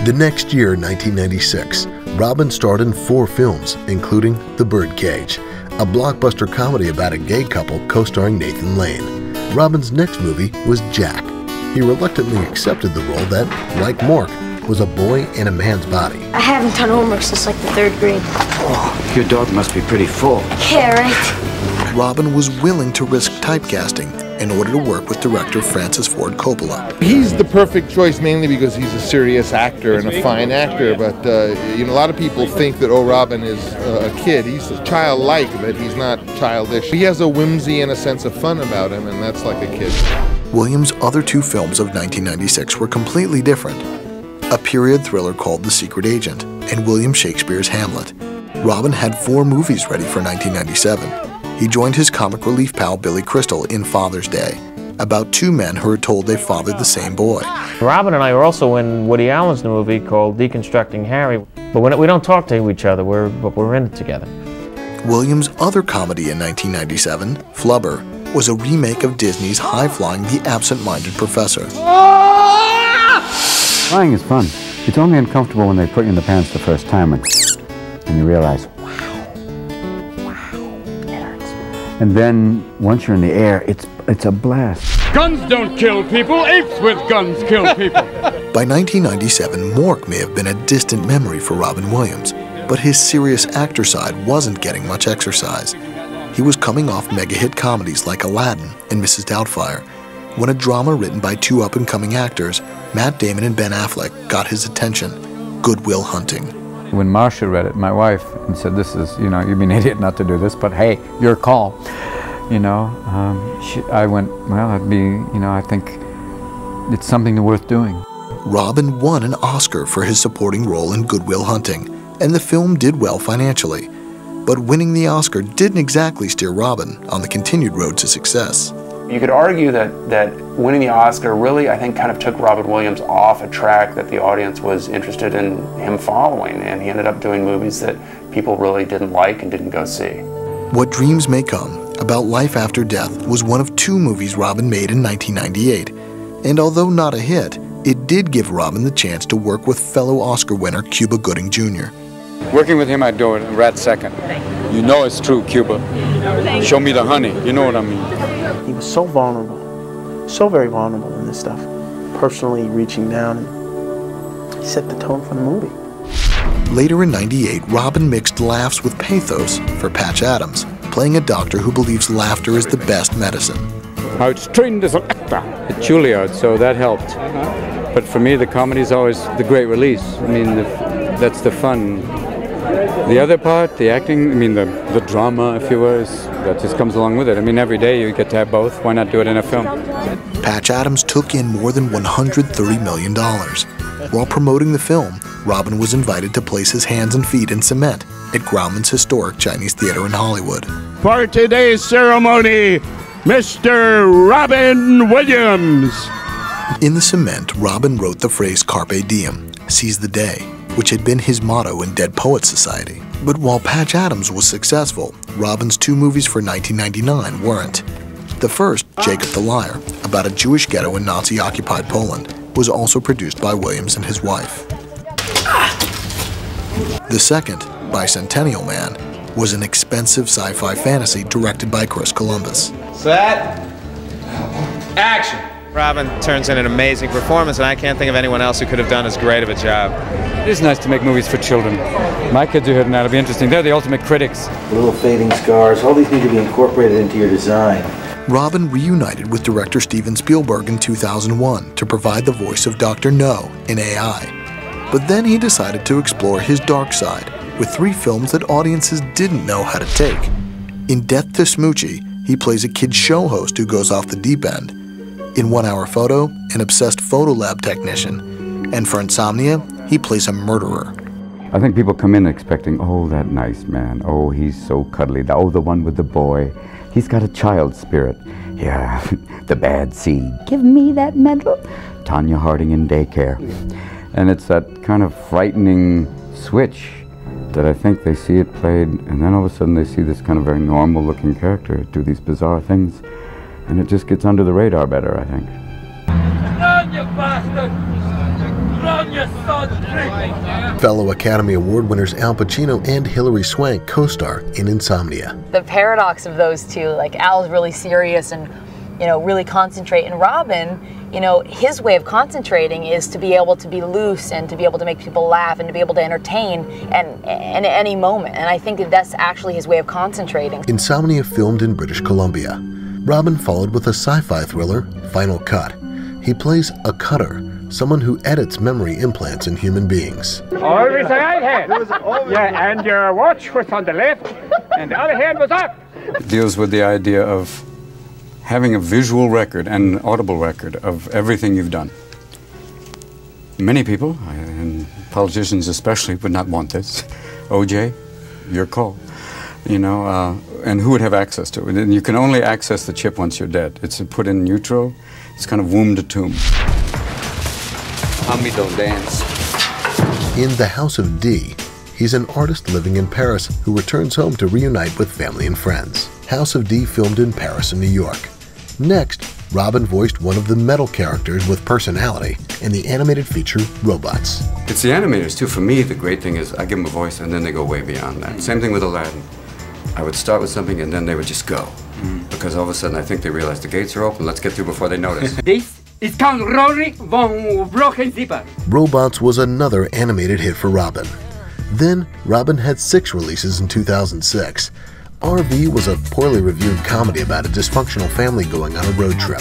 The next year, 1996, Robin starred in 4 films, including The Birdcage, a blockbuster comedy about a gay couple co-starring Nathan Lane. Robin's next movie was Jack. He reluctantly accepted the role that, like Mork, was a boy in a man's body. I haven't done homework since like the 3rd grade. Oh, your dog must be pretty full. Yeah, right? Robin was willing to risk typecasting in order to work with director Francis Ford Coppola. He's the perfect choice mainly because he's a serious actor and a fine actor, but you know, a lot of people think that, oh, Robin is a kid. He's childlike, but he's not childish. He has a whimsy and a sense of fun about him, and that's like a kid. Williams' other 2 films of 1996 were completely different. A period thriller called The Secret Agent and William Shakespeare's Hamlet. Robin had 4 movies ready for 1997. He joined his comic relief pal Billy Crystal in Father's Day, about 2 men who are told they fathered the same boy. Robin and I were also in Woody Allen's movie called Deconstructing Harry, but we don't talk to each other, but we're in it together. Williams' other comedy in 1997, Flubber, was a remake of Disney's high-flying The Absent-Minded Professor. Flying is fun. It's only uncomfortable when they put you in the pants the first time and you realize, and then once you're in the air, it's a blast. Guns don't kill people, apes with guns kill people. By 1997, Mork may have been a distant memory for Robin Williams, but his serious actor side wasn't getting much exercise. He was coming off mega-hit comedies like Aladdin and Mrs. Doubtfire, when a drama written by 2 up-and-coming actors, Matt Damon and Ben Affleck, got his attention, Good Will Hunting. When Marcia read it, my wife, and said, this is, you know, you'd be an idiot not to do this, but hey, your call. You know, I went, well, I'd be, you know, I think it's something worth doing. Robin won an Oscar for his supporting role in Good Will Hunting, and the film did well financially. But winning the Oscar didn't exactly steer Robin on the continued road to success. You could argue that winning the Oscar really, I think, kind of took Robin Williams off a track that the audience was interested in him following, and he ended up doing movies that people really didn't like and didn't go see. What Dreams May Come, about life after death, was one of 2 movies Robin made in 1998. And although not a hit, it did give Robin the chance to work with fellow Oscar winner Cuba Gooding Jr. Working with him, I'd do it a rat second. You know it's true, Cuba. Show me the honey, you know what I mean. He was so vulnerable, so very vulnerable in this stuff. Personally reaching down, and he set the tone for the movie. Later in '98, Robin mixed laughs with pathos for Patch Adams, playing a doctor who believes laughter is the best medicine. I was trained as an actor at Juilliard, so that helped. But for me, the comedy is always the great release. I mean, that's the fun. The other part, the acting, I mean, the drama, if you will, that just comes along with it. I mean, every day you get to have both. Why not do it in a film? Patch Adams took in more than $130 million. While promoting the film, Robin was invited to place his hands and feet in cement at Grauman's historic Chinese theater in Hollywood. For today's ceremony, Mr. Robin Williams. In the cement, Robin wrote the phrase Carpe Diem, seize the day, which had been his motto in Dead Poets Society. But while Patch Adams was successful, Robin's 2 movies for 1999 weren't. The first, Jacob the Liar, about a Jewish ghetto in Nazi-occupied Poland, was also produced by Williams and his wife. The second, Bicentennial Man, was an expensive sci-fi fantasy directed by Chris Columbus. Set. Action. Robin turns in an amazing performance, and I can't think of anyone else who could have done as great of a job. It is nice to make movies for children. My kids are here tonight. It'll be interesting. They're the ultimate critics. Little fading scars, all these need to be incorporated into your design. Robin reunited with director Steven Spielberg in 2001 to provide the voice of Dr. No in AI. But then he decided to explore his dark side with 3 films that audiences didn't know how to take. In Death to Smoochie, he plays a kid's show host who goes off the deep end. In 1 Hour Photo, an obsessed photo lab technician. And for Insomnia, he plays a murderer. I think people come in expecting, oh, that nice man. Oh, he's so cuddly. Oh, the one with the boy. He's got a child spirit. Yeah, the bad seed. Give me that medal. Tanya Harding in daycare. And it's that kind of frightening switch that I think they see it played, and then all of a sudden they see this kind of very normal-looking character do these bizarre things, and it just gets under the radar better, I think. Run, you bastard! Fellow Academy Award winners Al Pacino and Hilary Swank co-star in Insomnia. The paradox of those two, like Al's really serious and, you know, really concentrate, and Robin, you know, his way of concentrating is to be able to be loose and to be able to make people laugh and to be able to entertain and at any moment. And I think that that's actually his way of concentrating. Insomnia filmed in British Columbia. Robin followed with a sci-fi thriller, Final Cut. He plays a cutter, someone who edits memory implants in human beings. Always the right hand. Yeah, and your watch was on the left, and the other hand was up. It deals with the idea of having a visual record and an audible record of everything you've done. Many people, and politicians especially, would not want this. OJ, your call. You know, and who would have access to it? And you can only access the chip once you're dead. It's put in utero. It's kind of womb to tomb. Mommy don't dance. In The House of D, he's an artist living in Paris who returns home to reunite with family and friends. House of D filmed in Paris and New York. Next, Robin voiced one of the metal characters with personality in the animated feature Robots. It's the animators too. For me, the great thing is I give them a voice and then they go way beyond that. Same thing with Aladdin. I would start with something and then they would just go. Because all of a sudden I think they realize the gates are open, let's get through before they notice. This is Count Rory von Broken Zipper. Robots was another animated hit for Robin. Then, Robin had 6 releases in 2006. RV was a poorly reviewed comedy about a dysfunctional family going on a road trip.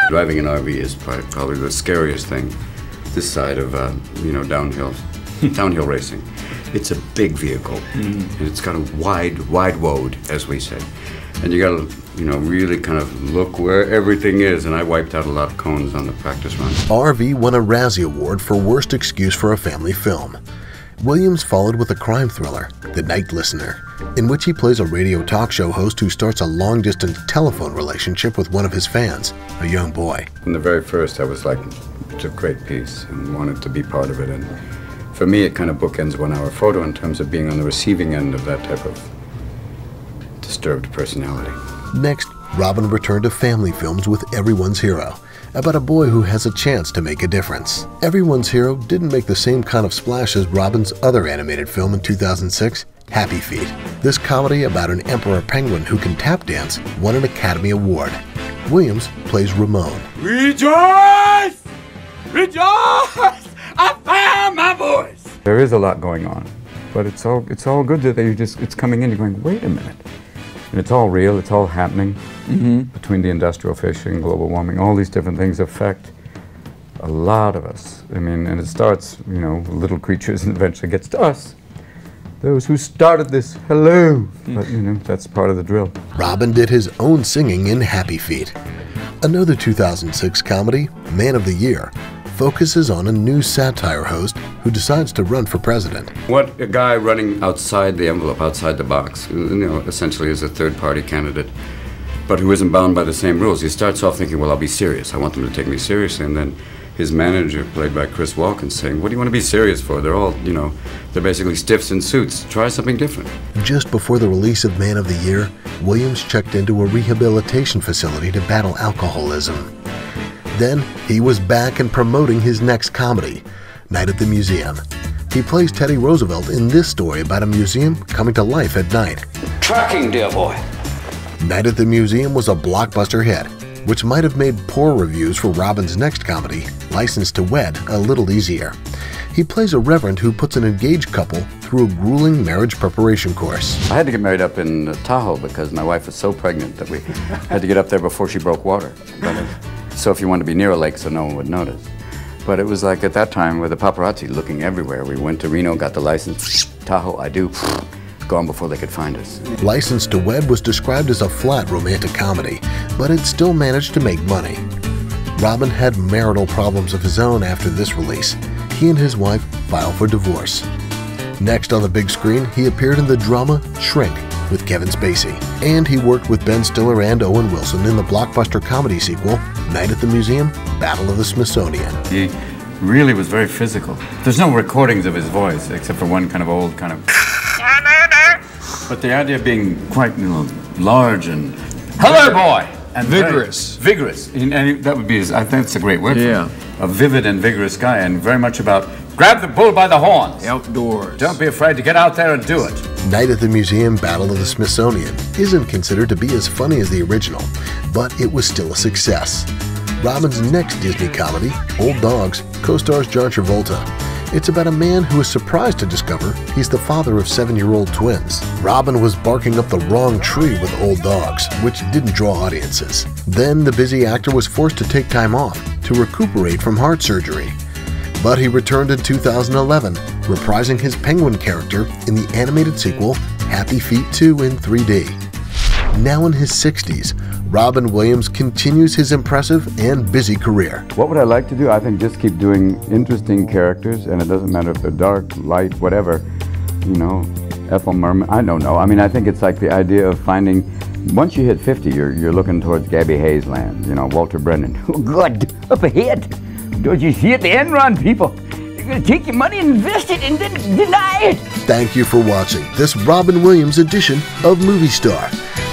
Driving an RV is probably the scariest thing this side of, you know, downhill racing. It's a big vehicle, and it's got a wide road, as we say. And you gotta, you know, really kind of look where everything is, and I wiped out a lot of cones on the practice run. RV won a Razzie Award for Worst Excuse for a Family Film. Williams followed with a crime thriller, The Night Listener, in which he plays a radio talk show host who starts a long-distance telephone relationship with one of his fans, a young boy. From the very first, I was like, it's a great piece, and wanted to be part of it. And for me, it kind of bookends 1 Hour Photo in terms of being on the receiving end of that type of disturbed personality. Next, Robin returned to family films with Everyone's Hero, about a boy who has a chance to make a difference. Everyone's Hero didn't make the same kind of splash as Robin's other animated film in 2006, Happy Feet. This comedy about an emperor penguin who can tap dance won an Academy Award. Williams plays Ramon. Rejoice! Rejoice! I found my voice! There is a lot going on, but it's all good that it's coming in, you're going, wait a minute. And it's all real, it's all happening between the industrial fishing, global warming, all these different things affect a lot of us. I mean, and it starts, you know, little creatures and eventually gets to us. Those who started this, hello. But, you know, that's part of the drill. Robin did his own singing in Happy Feet. Another 2006 comedy, Man of the Year, focuses on a new satire host who decides to run for president. What a guy running outside the envelope, outside the box, you know, essentially is a third-party candidate, but who isn't bound by the same rules. He starts off thinking, well, I'll be serious. I want them to take me seriously. And then his manager, played by Chris Walken, saying, what do you want to be serious for? They're all, you know, they're basically stiffs in suits. Try something different. Just before the release of Man of the Year, Williams checked into a rehabilitation facility to battle alcoholism. Then, he was back and promoting his next comedy, Night at the Museum. He plays Teddy Roosevelt in this story about a museum coming to life at night. Tracking, dear boy. Night at the Museum was a blockbuster hit, which might have made poor reviews for Robin's next comedy, Licensed to Wed, a little easier. He plays a reverend who puts an engaged couple through a grueling marriage preparation course. I had to get married up in Tahoe because my wife was so pregnant that we had to get up there before she broke water. So if you wanted to be near a lake so no one would notice. But it was like at that time with the paparazzi looking everywhere. We went to Reno, got the license, Tahoe, I do, gone before they could find us. Licensed to Wed was described as a flat romantic comedy, but it still managed to make money. Robin had marital problems of his own after this release. He and his wife filed for divorce. Next on the big screen, he appeared in the drama Shrink with Kevin Spacey. And he worked with Ben Stiller and Owen Wilson in the blockbuster comedy sequel, Night at the Museum, Battle of the Smithsonian. He really was very physical. There's no recordings of his voice, except for one kind of old kind of... But the idea of being quite, you know, large and Color boy. And vigorous. Vigorous. And that would be his, I think that's a great word. Yeah. A vivid and vigorous guy, and very much about grab the bull by the horns. Outdoors. Don't be afraid to get out there and do it. Night at the Museum Battle of the Smithsonian isn't considered to be as funny as the original, but it was still a success. Robin's next Disney comedy, Old Dogs, co-stars John Travolta. It's about a man who is surprised to discover he's the father of 7-year-old twins. Robin was barking up the wrong tree with Old Dogs, which didn't draw audiences. Then the busy actor was forced to take time off to recuperate from heart surgery. But he returned in 2011, reprising his penguin character in the animated sequel Happy Feet 2 in 3D. Now in his 60s, Robin Williams continues his impressive and busy career. What would I like to do? I think just keep doing interesting characters, and it doesn't matter if they're dark, light, whatever. You know, Ethel Merman, I don't know. I mean, I think it's like the idea of finding, once you hit 50, you're looking towards Gabby Hayes land, you know, Walter Brennan. Oh, good, up ahead. Don't you see it? The end run, people. They're going to take your money and invest it and then deny it. Thank you for watching this Robin Williams edition of Movie Star.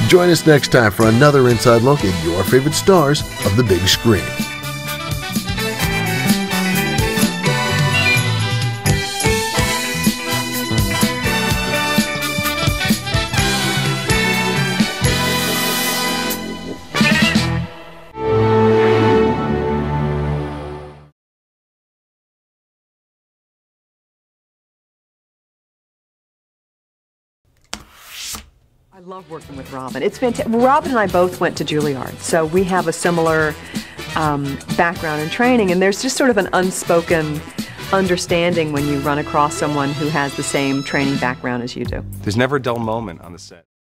Join us next time for another inside look at your favorite stars of the big screen. I love working with Robin. It's fantastic. Robin and I both went to Juilliard, so we have a similar background and training, and there's just sort of an unspoken understanding when you run across someone who has the same training background as you do. There's never a dull moment on the set.